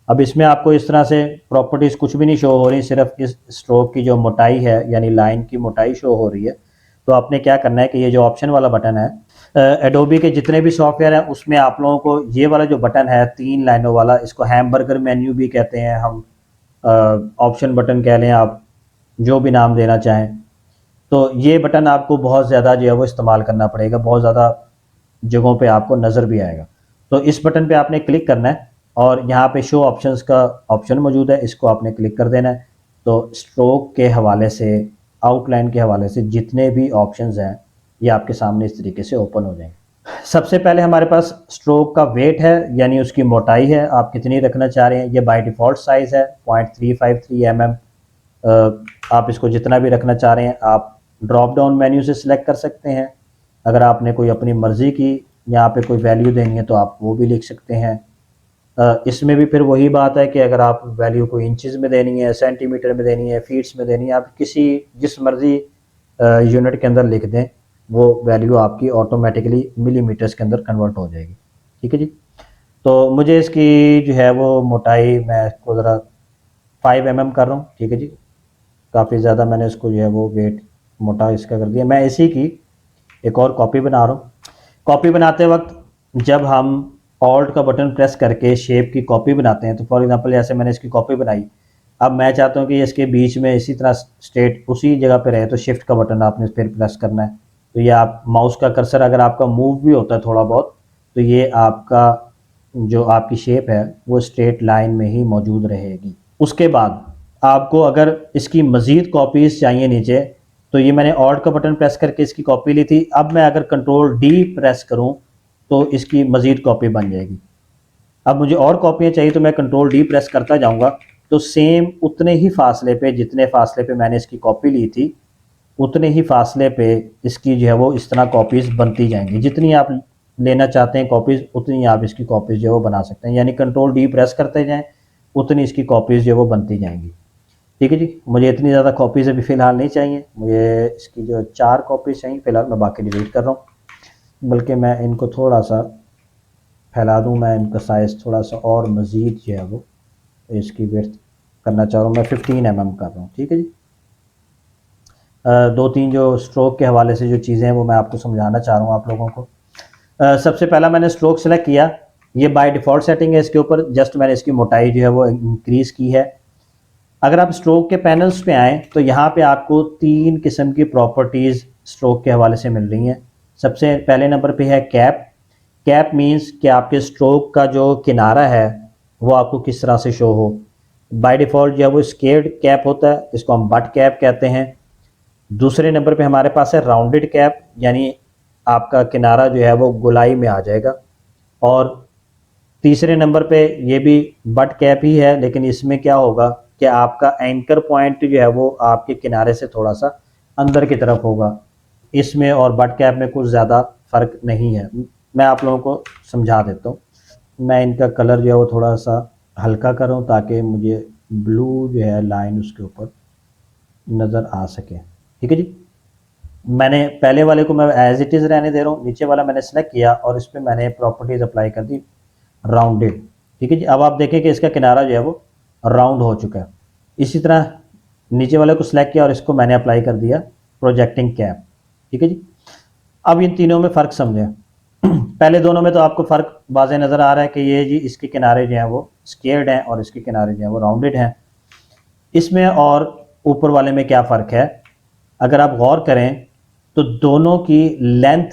अब इसमें आपको इस तरह से प्रॉपर्टीज़ कुछ भी नहीं शो हो रही, सिर्फ इस स्ट्रोक की जो मोटाई है यानी लाइन की मोटाई शो हो रही है। तो आपने क्या करना है कि ये जो ऑप्शन वाला बटन है, एडोबी के जितने भी सॉफ्टवेयर हैं उसमें आप लोगों को ये वाला जो बटन है 3 लाइनों वाला, इसको हैमबर्गर मेन्यू भी कहते हैं हम, ऑप्शन बटन कह लें आप, जो भी नाम देना चाहें। तो ये बटन आपको बहुत ज़्यादा जो है वो इस्तेमाल करना पड़ेगा, बहुत ज़्यादा जगहों पे आपको नज़र भी आएगा। तो इस बटन पे आपने क्लिक करना है और यहाँ पे शो ऑप्शंस का ऑप्शन मौजूद है, इसको आपने क्लिक कर देना है। तो स्ट्रोक के हवाले से, आउटलाइन के हवाले से जितने भी ऑप्शंस हैं ये आपके सामने इस तरीके से ओपन हो जाएंगे। सबसे पहले हमारे पास स्ट्रोक का वेट है, यानी उसकी मोटाई है, आप कितनी रखना चाह रहे हैं। ये बाय डिफ़ॉल्ट साइज़ है 0.353 mm। आप इसको जितना भी रखना चाह रहे हैं आप ड्रॉप डाउन मेन्यू से सिलेक्ट कर सकते हैं। अगर आपने कोई अपनी मर्ज़ी की यहाँ पे कोई वैल्यू देनी है तो आप वो भी लिख सकते हैं। इसमें भी फिर वही बात है कि अगर आप वैल्यू को इंचज़ में देनी है, सेंटीमीटर में देनी है, फीट्स में देनी है, आप किसी जिस मर्ज़ी यूनिट के अंदर लिख दें वो वैल्यू आपकी ऑटोमेटिकली मिलीमीटर्स के अंदर कन्वर्ट हो जाएगी। ठीक है जी। तो मुझे इसकी जो है वो मोटाई मैं इसको ज़रा 5 mm कर रहा हूँ। ठीक है जी। काफ़ी ज़्यादा मैंने इसको जो है वो वेट मोटा इसका कर दिया। मैं इसी की एक और कॉपी बना रहा हूँ। कॉपी बनाते वक्त जब हम ऑल्ट का बटन प्रेस करके शेप की कॉपी बनाते हैं, तो फॉर एग्जांपल जैसे मैंने इसकी कॉपी बनाई, अब मैं चाहता हूँ कि इसके बीच में इसी तरह स्ट्रेट उसी जगह पे रहे, तो शिफ्ट का बटन आपने फिर प्रेस करना है। तो ये आप माउस का कर्सर अगर आपका मूव भी होता है थोड़ा बहुत, तो ये आपका जो आपकी शेप है वो स्ट्रेट लाइन में ही मौजूद रहेगी। उसके बाद आपको अगर इसकी मज़ीद कॉपीज़ चाहिए नीचे, तो ये मैंने ऑल्ट का बटन प्रेस करके इसकी कॉपी ली थी। अब मैं अगर कंट्रोल डी प्रेस करूं तो इसकी मज़ीद कॉपी बन जाएगी। अब मुझे और कॉपियाँ चाहिए तो मैं कंट्रोल डी प्रेस करता जाऊंगा, तो सेम उतने ही फासले पे, जितने फासले पे मैंने इसकी कॉपी ली थी उतने ही फासले पे इसकी जो है वो इस तरह कॉपीज़ बनती जाएंगी। जितनी आप लेना चाहते हैं कॉपीज़ उतनी आप इसकी कॉपीज़ जो है वो बना सकते हैं, यानी कंट्रोल डी प्रेस करते जाएँ उतनी इसकी कॉपीज़ जो है वो बनती जाएंगी। ठीक है जी। मुझे इतनी ज़्यादा कॉपीज़ अभी फ़िलहाल नहीं चाहिए, मुझे इसकी जो 4 कॉपीज़ चाहिए फ़िलहाल, मैं बाकी डिलीट कर रहा हूँ। बल्कि मैं इनको थोड़ा सा फैला दूँ, मैं इनका साइज़ थोड़ा सा और मज़ीद जो है वो इसकी विड्थ करना चाह रहा हूँ, मैं 15 mm कर रहा हूँ। ठीक है जी। 2-3 जो स्ट्रोक के हवाले से जो चीज़ें हैं वो मैं आपको समझाना चाह रहा हूँ आप लोगों को। सबसे पहला मैंने स्ट्रोक सेलेक्ट किया, ये बाय डिफ़ॉल्ट सेटिंग है इसके ऊपर, जस्ट मैंने इसकी मोटाई जो है वो इंक्रीज़ की है। अगर आप स्ट्रोक के पैनल्स पे आएँ तो यहाँ पे आपको 3 किस्म की प्रॉपर्टीज़ स्ट्रोक के हवाले से मिल रही हैं। सबसे पहले नंबर पे है कैप। कैप मींस कि आपके स्ट्रोक का जो किनारा है वो आपको किस तरह से शो हो। बाय डिफ़ॉल्ट जो है वो स्केल्ड कैप होता है, इसको हम बट कैप कहते हैं। दूसरे नंबर पे हमारे पास है राउंडेड कैप, यानी आपका किनारा जो है वो गोलाई में आ जाएगा। और तीसरे नंबर पे ये भी बट कैप ही है, लेकिन इसमें क्या होगा कि आपका एंकर पॉइंट जो है वो आपके किनारे से थोड़ा सा अंदर की तरफ होगा। इसमें और बट कैप में कुछ ज़्यादा फ़र्क नहीं है। मैं आप लोगों को समझा देता हूँ। मैं इनका कलर जो है वो थोड़ा सा हल्का करूँ ताकि मुझे ब्लू जो है लाइन उसके ऊपर नज़र आ सके। ठीक है जी। मैंने पहले वाले को मैं एज इट इज़ रहने दे रहा हूँ, नीचे वाला मैंने सेलेक्ट किया और इस पर मैंने प्रॉपर्टीज़ अप्लाई कर दी राउंडेड। ठीक है जी। अब आप देखें कि इसका किनारा जो है वो राउंड हो चुका है। इसी तरह नीचे वाले को सिलेक्ट किया और इसको मैंने अप्लाई कर दिया प्रोजेक्टिंग कैप। ठीक है जी। अब इन तीनों में फ़र्क समझें। पहले दोनों में तो आपको फ़र्क वाज़ेह नज़र आ रहा है कि ये जी इसके किनारे जो हैं वो स्क्वेयर्ड हैं और इसके किनारे जो हैं वो राउंडेड हैं। इसमें और ऊपर वाले में क्या फ़र्क है, अगर आप गौर करें तो दोनों की लेंथ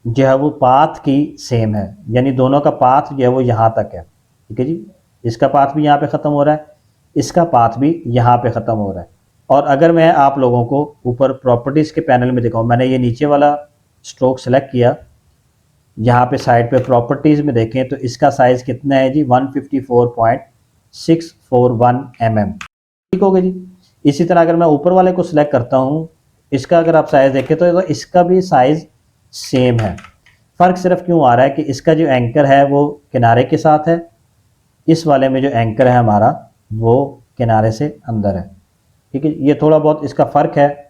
जो है वो पाथ की सेम है, यानी दोनों का पाथ जो है वो यहाँ तक है। ठीक है जी, इसका पाथ भी यहाँ पे ख़त्म हो रहा है, इसका पाथ भी यहाँ पे ख़त्म हो रहा है। और अगर मैं आप लोगों को ऊपर प्रॉपर्टीज़ के पैनल में दिखाऊँ, मैंने ये नीचे वाला स्ट्रोक सेलेक्ट किया, यहाँ पे साइड पे प्रॉपर्टीज़ में देखें तो इसका साइज़ कितना है जी, 154.641 mm। ठीक हो गया जी। इसी तरह अगर मैं ऊपर वाले को सिलेक्ट करता हूँ, इसका अगर आप साइज़ देखें तो इसका भी साइज़ सेम है। फ़र्क सिर्फ क्यों आ रहा है कि इसका जो एंकर है वो किनारे के साथ है, इस वाले में जो एंकर है हमारा वो किनारे से अंदर है। ठीक है, ये थोड़ा बहुत इसका फ़र्क है।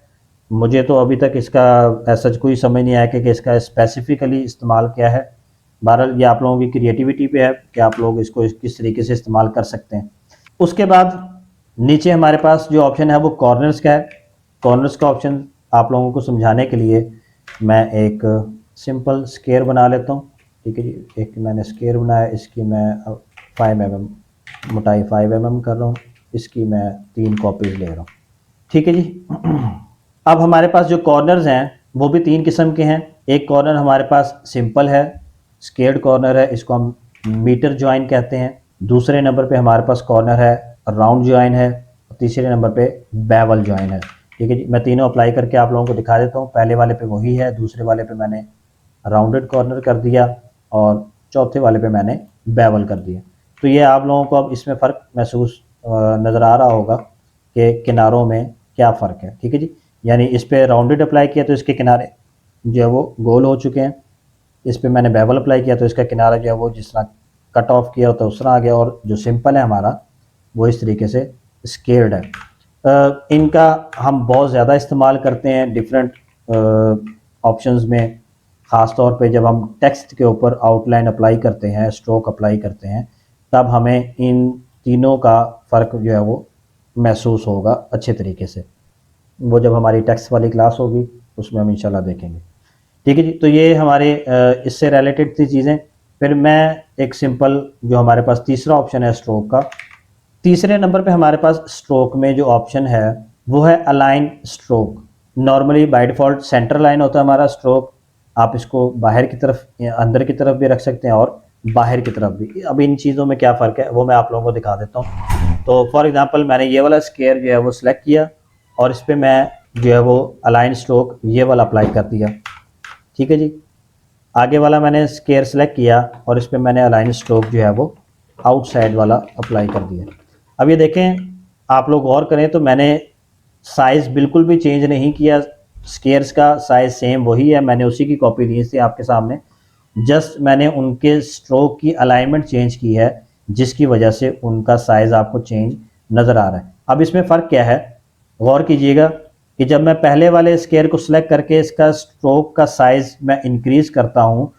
मुझे तो अभी तक इसका ऐसा कोई समझ नहीं आया कि इसका स्पेसिफ़िकली इस्तेमाल क्या है। बहरहाल ये आप लोगों की क्रिएटिविटी पे है कि आप लोग इसको किस तरीके से इस्तेमाल कर सकते हैं। उसके बाद नीचे हमारे पास जो ऑप्शन है वो कॉर्नर्स का है। कॉर्नर्स का ऑप्शन आप लोगों को समझाने के लिए मैं एक सिंपल स्क्वायर बना लेता हूँ। ठीक है जी, एक मैंने स्क्वायर बनाया, इसकी मैं 5 mm मोटाई 5 mm कर रहा हूँ, इसकी मैं 3 कॉपीज़ ले रहा हूँ। ठीक है जी। अब हमारे पास जो कॉर्नर्स हैं वो भी 3 किस्म के हैं। एक कॉर्नर हमारे पास सिंपल है, स्क्वेयर्ड कॉर्नर है, इसको हम मीटर जॉइन कहते हैं। दूसरे नंबर पे हमारे पास कॉर्नर है राउंड जॉइन है, तीसरे नंबर पे बेवल जॉइन है। ठीक है जी, मैं तीनों अप्लाई करके आप लोगों को दिखा देता हूँ। पहले वाले पे वही है, दूसरे वाले पे मैंने राउंडेड कॉर्नर कर दिया और चौथे वाले पे मैंने बेवल कर दिया। तो ये आप लोगों को अब इसमें फ़र्क महसूस नज़र आ रहा होगा कि किनारों में क्या फ़र्क है। ठीक है जी, यानी इस पे राउंडेड अप्लाई किया तो इसके किनारे जो है वो गोल हो चुके हैं, इस पे मैंने बेवल अप्लाई किया तो इसका किनारा जो है वो जिस तरह कट ऑफ किया होता है उस तरह आ गया, और जो सिंपल है हमारा वो इस तरीके से स्क्वेयर्ड है। इनका हम बहुत ज़्यादा इस्तेमाल करते हैं डिफरेंट ऑप्शंस में, ख़ास तौर पे जब हम टेक्स्ट के ऊपर आउटलाइन अप्लाई करते हैं, स्ट्रोक अप्लाई करते हैं, तब हमें इन तीनों का फ़र्क जो है वो महसूस होगा अच्छे तरीके से। वो जब हमारी टेक्स्ट वाली क्लास होगी उसमें हम इंशाल्लाह देखेंगे। ठीक है जी, तो ये हमारे इससे रिलेटेड थी चीज़ें। फिर मैं एक सिंपल जो हमारे पास तीसरा ऑप्शन है स्ट्रोक का, तीसरे नंबर पे हमारे पास स्ट्रोक में जो ऑप्शन है वो है align stroke. Normally by default centre line होता है हमारा स्ट्रोक, आप इसको बाहर की तरफ या अंदर की तरफ भी रख सकते हैं और बाहर की तरफ भी। अब इन चीज़ों में क्या फ़र्क है वो मैं आप लोगों को दिखा देता हूँ। तो फॉर एग्ज़ाम्पल मैंने ये वाला स्क्वायर जो है वो सिलेक्ट किया और इस पर मैं जो है वो अलाइन स्ट्रोक ये वाला अप्लाई कर दिया। ठीक है जी, आगे वाला मैंने स्क्वायर सेलेक्ट किया और इस पर मैंने अलाइन स्ट्रोक जो है वो आउटसाइड वाला अप्लाई कर दिया। अब ये देखें, आप लोग गौर करें तो मैंने साइज़ बिल्कुल भी चेंज नहीं किया, स्क्वायर्स का साइज़ सेम वही है, मैंने उसी की कॉपी दी थी आपके सामने। जस्ट मैंने उनके स्ट्रोक की अलाइनमेंट चेंज की है जिसकी वजह से उनका साइज़ आपको चेंज नज़र आ रहा है। अब इसमें फ़र्क क्या है, गौर कीजिएगा कि जब मैं पहले वाले स्क्वायर को सिलेक्ट करके इसका स्ट्रोक का साइज़ मैं इंक्रीज़ करता हूँ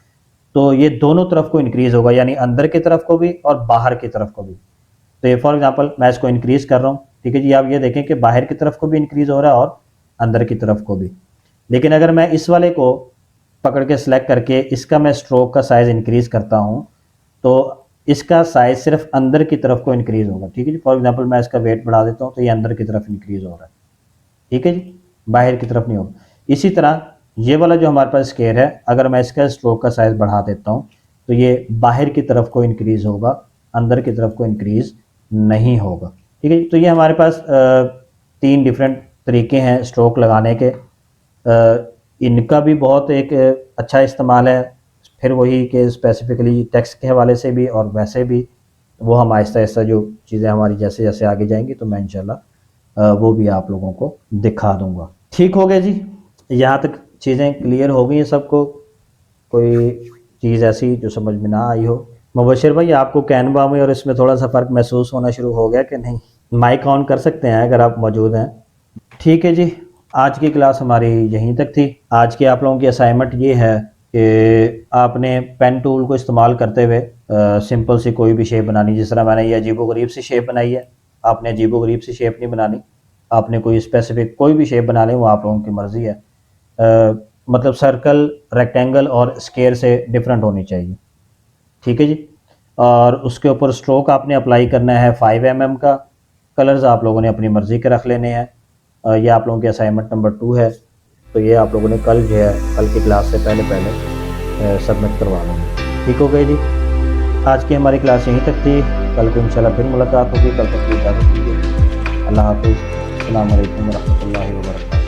तो ये दोनों तरफ को इंक्रीज़ होगा, यानी अंदर की तरफ को भी और बाहर की तरफ को भी। तो ये फॉर एग्जांपल मैं इसको इंक्रीज़ कर रहा हूँ। ठीक है जी, आप ये देखें कि बाहर की तरफ को भी इंक्रीज़ हो रहा है और अंदर की तरफ को भी। लेकिन अगर मैं इस वाले को पकड़ के सिलेक्ट करके इसका मैं स्ट्रोक का साइज़ इंक्रीज़ करता हूँ तो इसका साइज़ सिर्फ अंदर की तरफ को इंक्रीज़ होगा। ठीक है जी, फॉर एग्जांपल मैं इसका वेट बढ़ा देता हूँ तो ये अंदर की तरफ इंक्रीज़ हो रहा है। ठीक है जी, बाहर की तरफ नहीं होगा। इसी तरह ये वाला जो हमारे पास स्क्वायर है, अगर मैं इसका स्ट्रोक का साइज़ बढ़ा देता हूँ तो ये बाहर की तरफ को इंक्रीज़ होगा, अंदर की तरफ को इंक्रीज़ नहीं होगा। ठीक है, तो ये हमारे पास 3 डिफरेंट तरीके हैं स्ट्रोक लगाने के। इनका भी बहुत एक अच्छा इस्तेमाल है, फिर वही कि स्पेसिफ़िकली टेक्स्ट के हवाले से भी और वैसे भी, वो हम आहिस्ता-आहिस्ता जो चीज़ें हमारी जैसे-जैसे आगे जाएँगी तो मैं इंशाल्लाह वो भी आप लोगों को दिखा दूँगा। ठीक हो गया जी, यहाँ तक चीज़ें क्लियर हो गई हैं सबको? कोई चीज़ ऐसी जो समझ में ना आई हो? मुबशिर भाई, आपको कैनवा में और इसमें थोड़ा सा फ़र्क महसूस होना शुरू हो गया कि नहीं? माइक ऑन कर सकते हैं अगर आप मौजूद हैं। ठीक है जी, आज की क्लास हमारी यहीं तक थी। आज की आप लोगों की असाइनमेंट ये है कि आपने पेन टूल को इस्तेमाल करते हुए सिंपल सी कोई भी शेप बनानी। जिस तरह मैंने ये अजीबो-गरीब सी शेप बनाई है, आपने अजीबो-गरीब सी शेप नहीं बनानी, आपने कोई स्पेसिफिक कोई भी शेप बना लें, वो आप लोगों की मर्ज़ी है। मतलब सर्कल, रेक्टेंगल और स्क्वायर से डिफरेंट होनी चाहिए। ठीक है जी, और उसके ऊपर स्ट्रोक आपने अप्लाई करना है 5 mm का। कलर्स आप लोगों ने अपनी मर्ज़ी के रख लेने हैं। ये आप लोगों की असाइनमेंट नंबर 2 है। तो ये आप लोगों ने कल जो है, कल की क्लास से पहले सबमिट करवा लूँगी। ठीक हो गई जी। आज की हमारी क्लास यहीं तक थी। कल को इंशाल्लाह फिर मुलाकात होगी। कल तक की इजाज़त दीजिए। अल्लाह हाफ़िज़। अस्सलामु अलैकुम व रहमतुल्लाहि व बरकातहू।